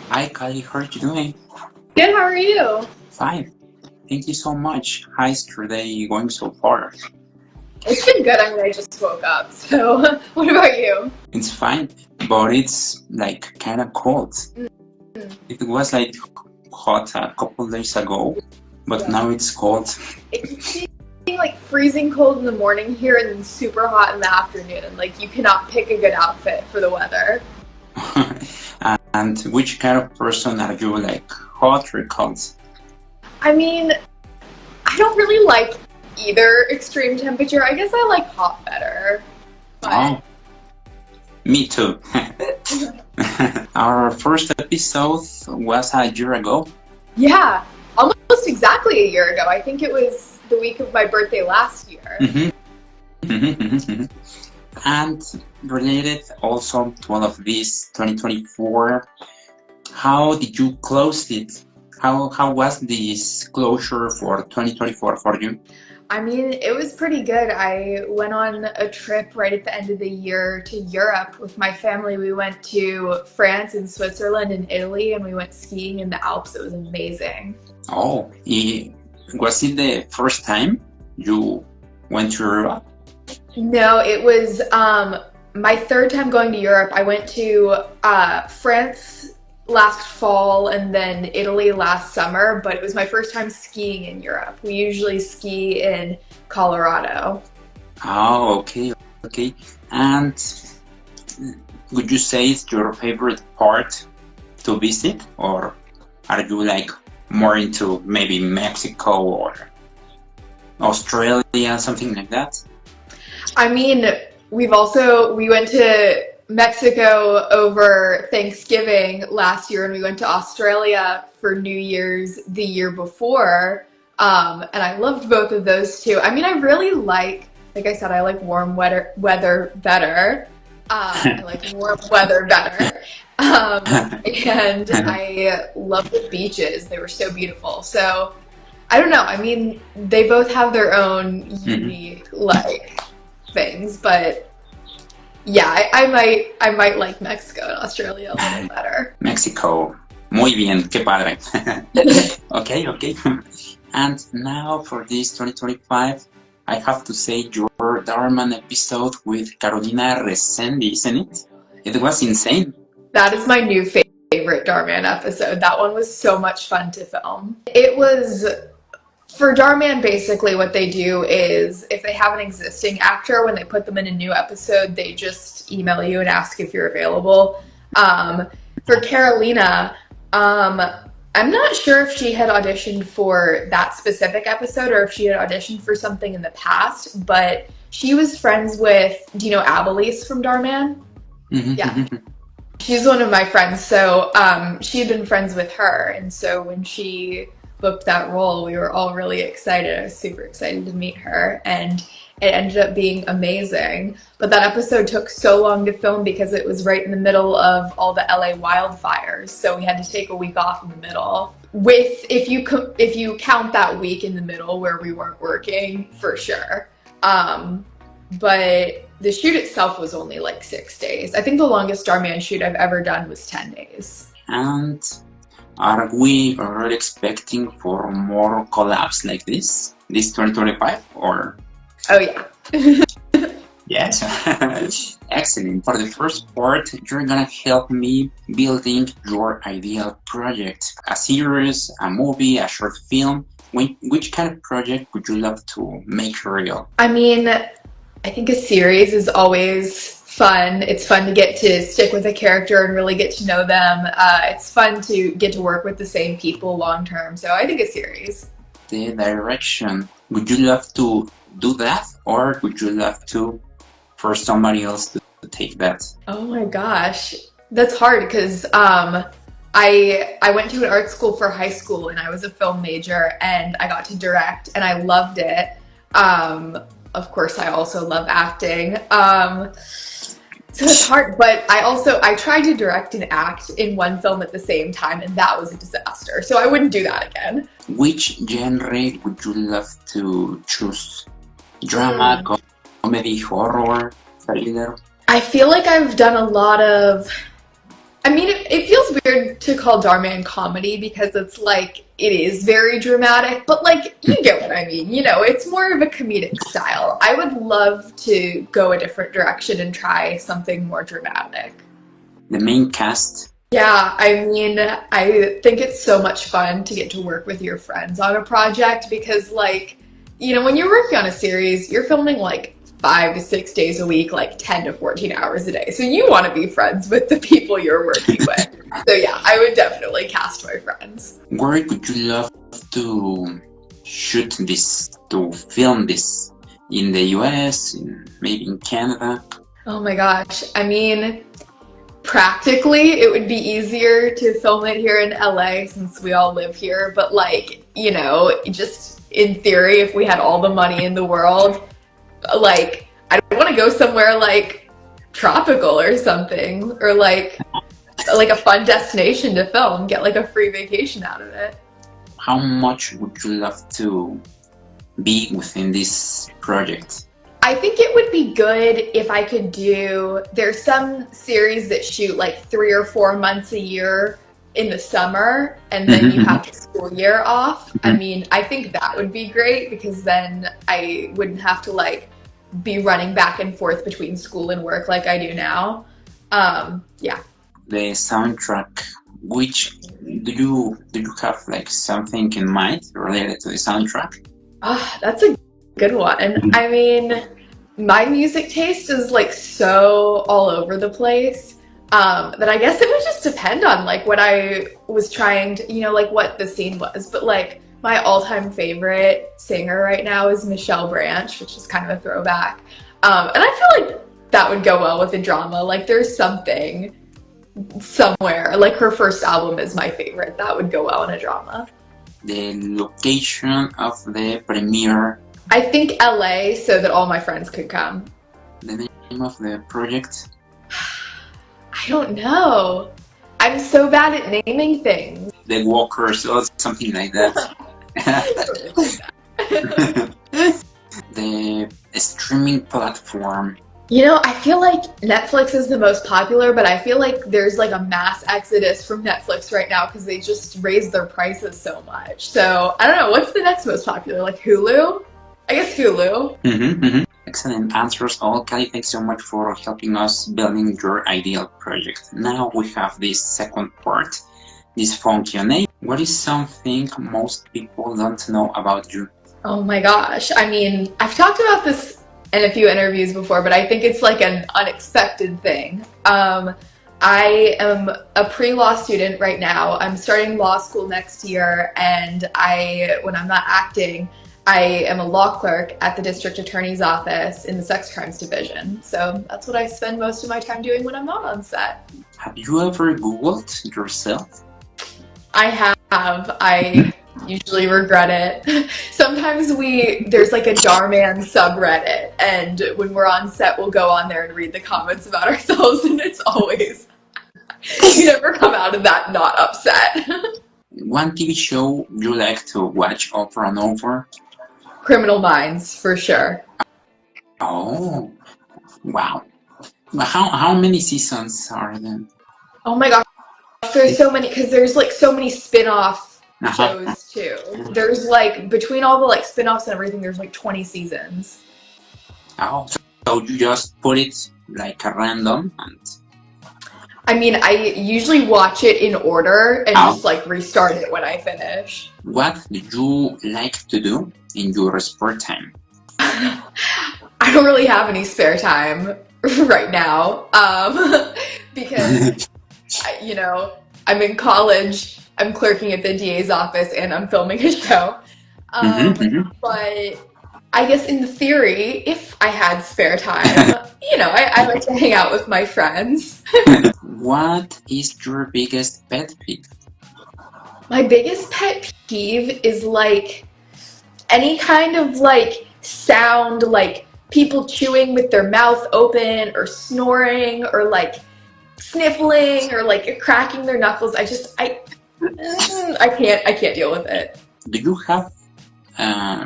Hi, Callie. How are you doing? Good, how are you? Fine. Thank you so much. How's your day going so far? It's been good. I just woke up. So, what about you? It's fine, but it's like kind of cold. Mm, It was like hot a couple days ago, but yeah. now it's cold. It keeps being like freezing cold in the morning here and then super hot in the afternoon. Like, you cannot pick a good outfit for the weather. And which kind of person are you, like hot or cold? I mean, I don't really like either extreme temperature. I guess I like hot better. But, Oh, me too. Our first episode was a year ago. yeah, almost exactly a year ago. I think it was the week of my birthday last year. Mhm, mhm, mhm, mhm. And related also to all of this 2024, how did you close it? How was this closure for 2024 for you? I mean, it was pretty good. I went on a trip right at the end of the year to Europe with my family. We went to France and Switzerland and Italy, and we went skiing in the Alps. It was amazing. Oh, was it the first time you went to Europe? No, it was my third time going to Europe. I went to France last fall and then Italy last summer, but it was my first time skiing in Europe. We usually ski in Colorado. Oh, okay, okay. And would you say it's your favorite part to visit, or are you like more into maybe Mexico or Australia, something like that? I mean, we went to Mexico over Thanksgiving last year, and we went to Australia for New Year's the year before. And I loved both of those too. I mean, I really like I said, I like warm weather better. I like warm weather better. And I love the beaches. They were so beautiful. So I don't know. I mean, they both have their own Mhm. unique things, but yeah, I might like Mexico and Australia a little better. Mexico. Muy bien, qué padre. Okay, okay. And now for this 2025, I have to say your Darman episode with Carolina Resende, isn't it? It was insane. That is my new favorite Darman episode. That one was so much fun to film. It was for Darman, basically what they do is if they have an existing actor, when they put them in a new episode, they just email you and ask if you're available. Um, for Carolina, um, I'm not sure if she had auditioned for that specific episode or if she had auditioned for something in the past, but she was friends with, do you know Abilese from Darman? Yeah. She's one of my friends, so she had been friends with her, and so when she booked that role, we were all really excited. I was super excited to meet her, and it ended up being amazing. But that episode took so long to film because it was right in the middle of all the LA wildfires, so we had to take a week off in the middle. With if you count that week in the middle where we weren't working, for sure. But the shoot itself was only like 6 days. I think the longest Starman shoot I've ever done was 10 days. And are we already expecting for more collabs like this 2025, or? Oh, yeah. Yes. Excellent. For the first part, you're gonna help me building your ideal project. A series, a movie, a short film. Which kind of project would you love to make real? I mean, I think a series is always fun. It's fun to get to stick with a character and really get to know them. It's fun to get to work with the same people long term. So I think a series. The direction. Would you love to do that, or would you love to for somebody else to take that? Oh my gosh, that's hard because I went to an art school for high school and I was a film major and I got to direct and I loved it. Of course, I also love acting. So it's hard, but I tried to direct and act in one film at the same time, and that was a disaster. So I wouldn't do that again. Which genre would you love to choose? Drama, Mm. comedy, horror, thriller? I feel like I've done a lot of I mean, it feels weird to call Darman comedy because it's like it is very dramatic, but like you get what I mean. You know, it's more of a comedic style. I would love to go a different direction and try something more dramatic. The main cast. Yeah, I mean, I think it's so much fun to get to work with your friends on a project because, like, you know, when you're working on a series, you're filming like 5 to 6 days a week, like 10 to 14 hours a day. So you want to be friends with the people you're working with. So yeah, I would definitely cast my friends. Where would you love to shoot this, to film this? In the US, maybe in Canada? Oh my gosh. I mean, practically, it would be easier to film it here in LA since we all live here. But, like, you know, just in theory, if we had all the money in the world, like, I want to go somewhere like tropical or something, or like a fun destination to film, get like a free vacation out of it. How much would you love to be within this project? I think it would be good if I could do, there's some series that shoot like 3 or 4 months a year in the summer and then you have the school year off. I mean, I think that would be great because then I wouldn't have to like be running back and forth between school and work like I do now. Yeah. The soundtrack, which do you have like something in mind related to the soundtrack? That's a good one. I mean, my music taste is like so all over the place that I guess it would just depend on like what I was trying to, you know, like what the scene was. But like my all-time favorite singer right now is Michelle Branch, which is kind of a throwback. And I feel like that would go well with a drama. Like there's something somewhere, like her first album is my favorite. That would go well in a drama. The location of the premiere, I think LA so that all my friends could come. the name of the project. I don't know. I'm so bad at naming things. The Walkers or something like that. The streaming platform. You know, I feel like Netflix is the most popular, but I feel like there's like a mass exodus from Netflix right now because they just raised their prices so much. So I don't know, what's the next most popular? Like Hulu? I guess Hulu. Excellent answers all. Callie, thanks so much for helping us building your ideal project. Now we have this second part, this phone Q&A. What is something most people don't know about you? Oh my gosh. I mean, I've talked about this in a few interviews before, but I think it's like an unexpected thing. I am a pre-law student right now. I'm starting law school next year, and when I'm not acting, I am a law clerk at the district attorney's office in the sex crimes division. So that's what I spend most of my time doing when I'm not on set. Have you ever Googled yourself? I have. I usually regret it. Sometimes there's like a Darman subreddit, and when we're on set, we'll go on there and read the comments about ourselves, and it's always, you never come out of that not upset. One TV show you like to watch over and over? Criminal Minds, for sure. Oh, wow. How many seasons are there? Oh my gosh, there's so many, because there's like so many spin-off shows too. There's like, between all the like spin-offs and everything, there's like 20 seasons. Oh, so you just put it like a random and... I mean, I usually watch it in order and just like restart it when I finish. What do you like to do in your spare time? I don't really have any spare time right now because, you know, I'm in college, I'm clerking at the DA's office, and I'm filming a show. But I guess in theory, if I had spare time, you know, I like to hang out with my friends. What is your biggest pet peeve? My biggest pet peeve is like any kind of like sound, like people chewing with their mouth open or snoring or like sniffling or like cracking their knuckles. I can't deal with it. Do you have a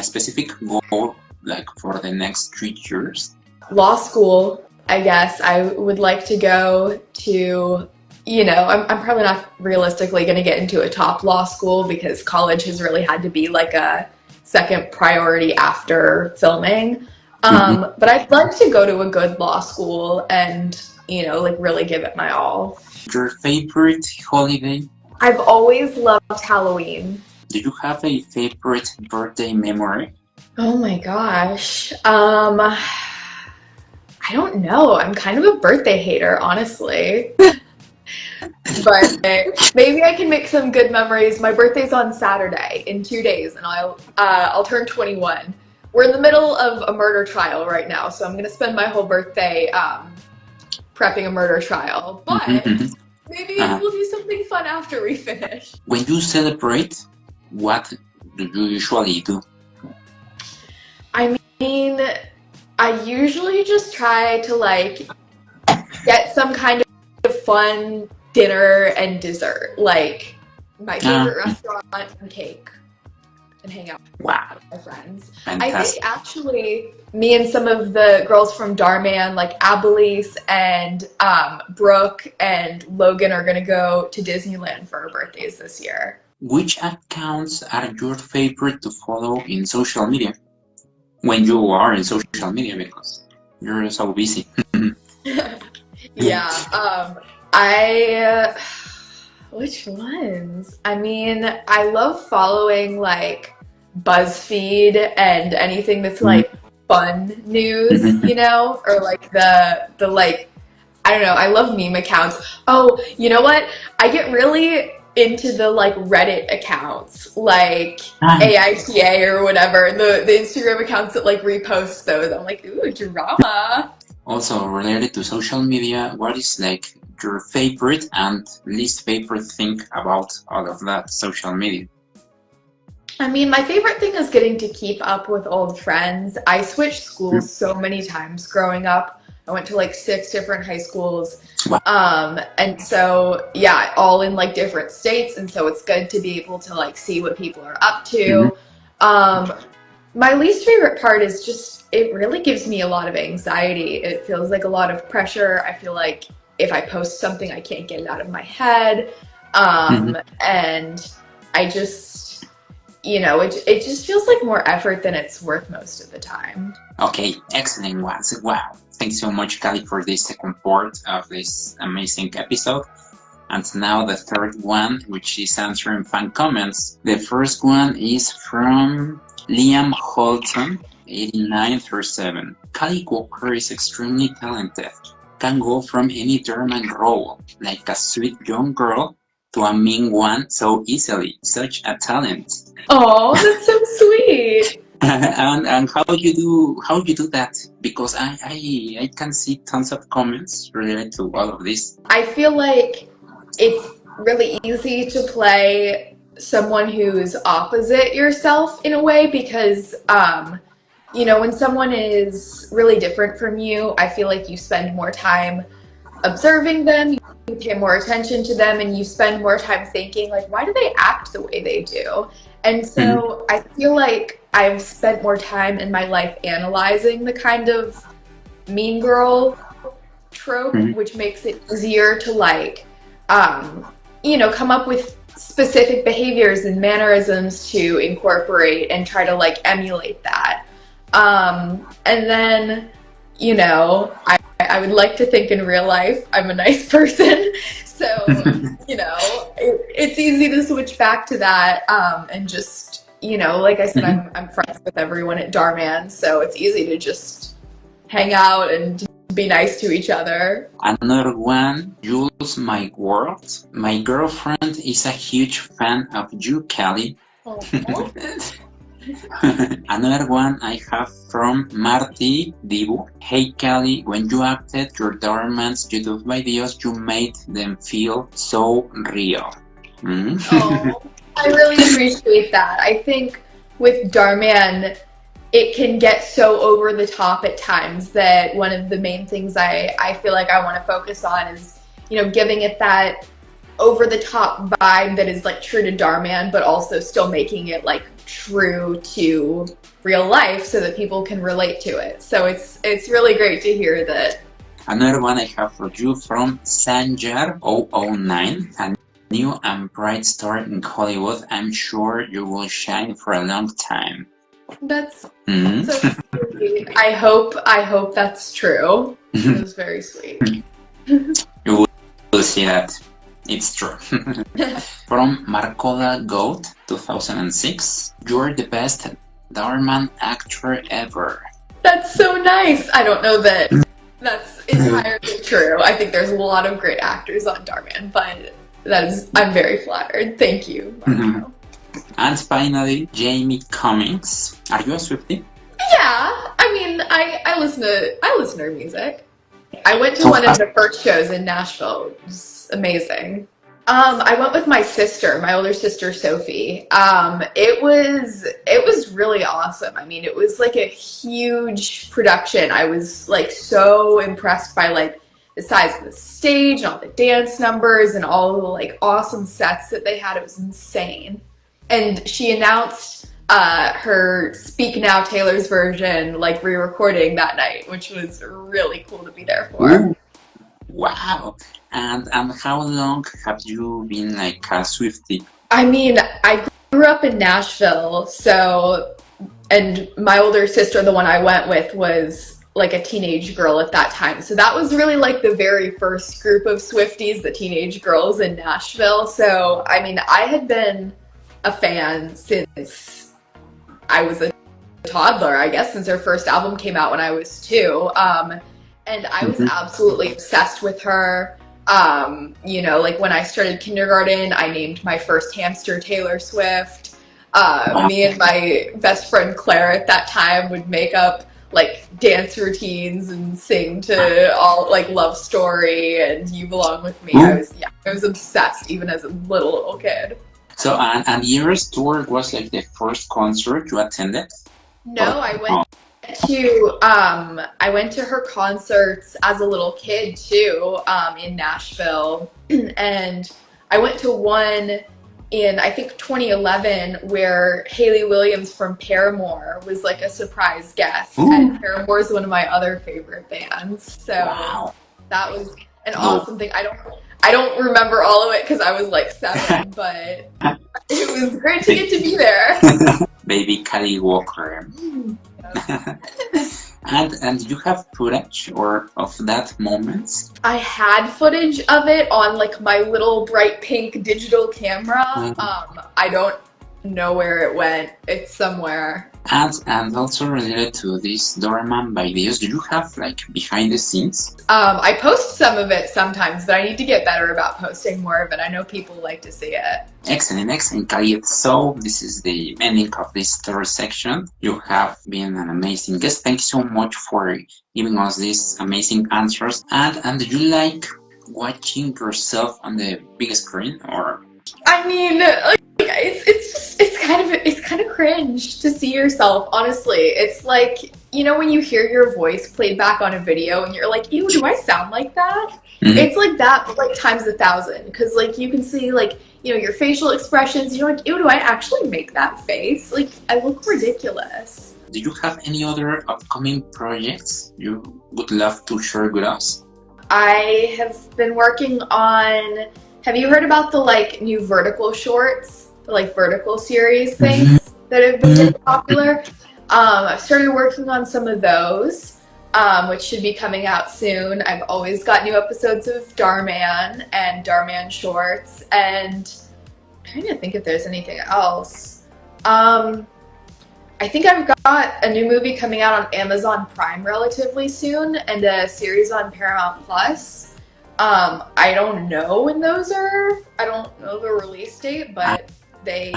specific goal like for the next 3 years? Law school. I guess I would like to go to, I'm probably not realistically going to get into a top law school because college has really had to be like a second priority after filming. Mhm. But I'd like to go to a good law school and, like really give it my all. Your favorite holiday? I've always loved Halloween. Do you have a favorite birthday memory? Oh my gosh. I don't know. I'm kind of a birthday hater, honestly. But maybe I can make some good memories. My birthday's on Saturday in 2 days, and I'll turn 21. We're in the middle of a murder trial right now, so I'm gonna spend my whole birthday prepping a murder trial. Mhm, But mhm. maybe Uh, we'll do something fun after we finish. when you celebrate, what do you usually do? I mean, I usually just try to like get some kind of fun dinner and dessert, like my Ah, favorite restaurant and cake, and hang out wow, with my friends. I think fantastic. actually me and some of the girls from Darman, like Abilese and Brooke and Logan, are gonna go to Disneyland for our birthdays this year. Which accounts are your favorite to follow in social media? When you are in social media because you're so busy. Yeah, I which ones? I mean, I love following like BuzzFeed and anything that's like fun news, or like the like I don't know, I love meme accounts. Oh, you know what? I get really into the like Reddit accounts, like Ah, AITA or whatever, the Instagram accounts that like repost those. I'm like, ooh, drama. also related to social media, what is like your favorite and least favorite thing about all of that social media? I mean, my favorite thing is getting to keep up with old friends. I switched schools so many times growing up. I went to like 6 different high schools. Wow. And so, yeah, all in like different states. And so it's good to be able to like see what people are up Mhm. to. Um, my least favorite part is just, it really gives me a lot of anxiety. It feels like a lot of pressure. I feel like if I post something, I can't get it out of my head. Mhm. And I just, it just feels like more effort than it's worth most of the time. Okay, excellent ones. Wow. Thanks so much, Callie, for this second part of this amazing episode. And now the third one, which is answering fan comments. The first one is from Liam Holton, 8937. Callie Walker is extremely talented. Can go from any Darman role, like a sweet young girl, to a mean one so easily. Such a talent. Oh, that's so sweet. And how you do that? Because I can see tons of comments related to all of this. I feel like it's really easy to play someone who's opposite yourself in a way because when someone is really different from you, I feel like you spend more time observing them, you pay more attention to them, and you spend more time thinking, like, why do they act the way they do? And Mhm. so I feel like I've spent more time in my life analyzing the kind of mean girl trope, Mhm. which makes it easier to come up with specific behaviors and mannerisms to incorporate and try to like emulate that. And then, I would like to think in real life I'm a nice person. So, it's easy to switch back to that and just, like I said, Mhm. I'm friends with everyone at Darman, so it's easy to just hang out and be nice to each other. Another one, Jules My World. My girlfriend is a huge fan of you, Callie. Oh. Another one I have from Marty Dibu. Hey Callie, when you acted your Darman's YouTube videos, you made them feel so real. Mm? Oh, I really appreciate that. I think with Darman, it can get so over the top at times that one of the main things I feel like I want to focus on is, giving it that over the top vibe that is like true to Darman, but also still making it like true to real life so that people can relate to it. So it's really great to hear that Another one I have for you from Sanjar009. A new and bright star in Hollywood. I'm sure you will shine for a long time. That's Mhm. so sweet. I hope that's true. It was very sweet. You will see that it's true. From Marcola Goat 2006. You're the best Darman actor ever. That's so nice. I don't know that that's entirely true. I think there's a lot of great actors on Darman, but I'm very flattered. Thank you, Marco. And finally, Jamie Cummings. Are you a Swiftie? Yeah, I mean, I listen to her music. I went to So one of the first shows in Nashville. It was amazing. I went with my sister, my older sister Sophie. It was really awesome. I mean, it was like a huge production. I was like so impressed by like the size of the stage and all the dance numbers and all the like awesome sets that they had. It was insane. And she announced her Speak Now Taylor's version, like re-recording that night, which was really cool to be there for. Ooh, wow. And how long have you been like a Swiftie? I mean, I grew up in Nashville, so, and my older sister, the one I went with, was like a teenage girl at that time. So that was really like the very first group of Swifties, the teenage girls in Nashville. So, I mean, I had been a fan since I was a toddler, I guess, since her first album came out when I was 2. And I was absolutely obsessed with her. Like when I started kindergarten, I named my first hamster Taylor Swift. Wow. Me and my best friend Claire at that time would make up like dance routines and sing to all like Love Story and You Belong With Me. I was obsessed even as a little kid. So, and Year's tour was like the first concert you attended? No, I went to her concerts as a little kid too, in Nashville. And I went to one in I think 2011 where Hayley Williams from Paramore was like a surprise guest. Ooh. And Paramore is one of my other favorite bands. So Wow. that was an awesome thing. I don't remember all of it because I was like 7, but it was great to get to be there. Baby CALLIE WALKER. And you have footage of that moment? I had footage of it on like my little bright pink digital camera. I don't know where it went. It's somewhere. And also related to this Darman videos, do you have like behind the scenes? I post some of it sometimes, but I need to get better about posting more of it. I know people like to see it. Excellent, CALLIE. So this is the ending of this third section. You have been an amazing guest. Thank you so much for giving us these amazing answers. And do you like watching yourself on the big screen or? I mean, like, it's kind of cringe to see yourself. Honestly, it's like, you know when you hear your voice played back on a video and you're like, ew, do I sound like that? Mm-hmm. It's like that, but like times 1,000. Because like you can see like, you know, your facial expressions. You're like, ew, do I actually make that face? Like I look ridiculous. Do you have any other upcoming projects you would love to share with us? I have been working on. Have you heard about the like new vertical shorts, the like vertical series things that have been really popular? I've started working on some of those, which should be coming out soon. I've always got new episodes of Darman and Darman shorts, and I'm trying to think if there's anything else. I think I've got a new movie coming out on Amazon Prime relatively soon, and a series on Paramount Plus. I don't know when those are. I don't know the release date, but they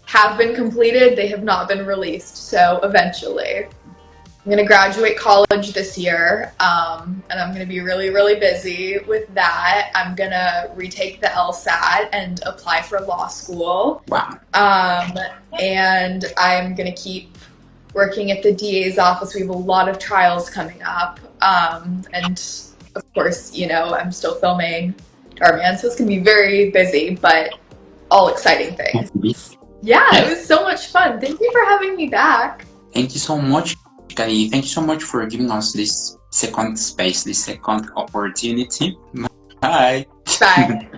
have been completed. They have not been released, so eventually. I'm going to graduate college this year, and I'm going to be really, really busy with that. I'm going to retake the LSAT and apply for law school. Wow. And I'm going to keep working at the DA's office. We have a lot of trials coming up, and of course, you know, I'm still filming Darman, so it's going to be very busy, but all exciting things. Yeah, it was so much fun. Thank you for having me back. Thank you so much, CALLIE. Thank you so much for giving us these second space, the second opportunity. Bye. Bye.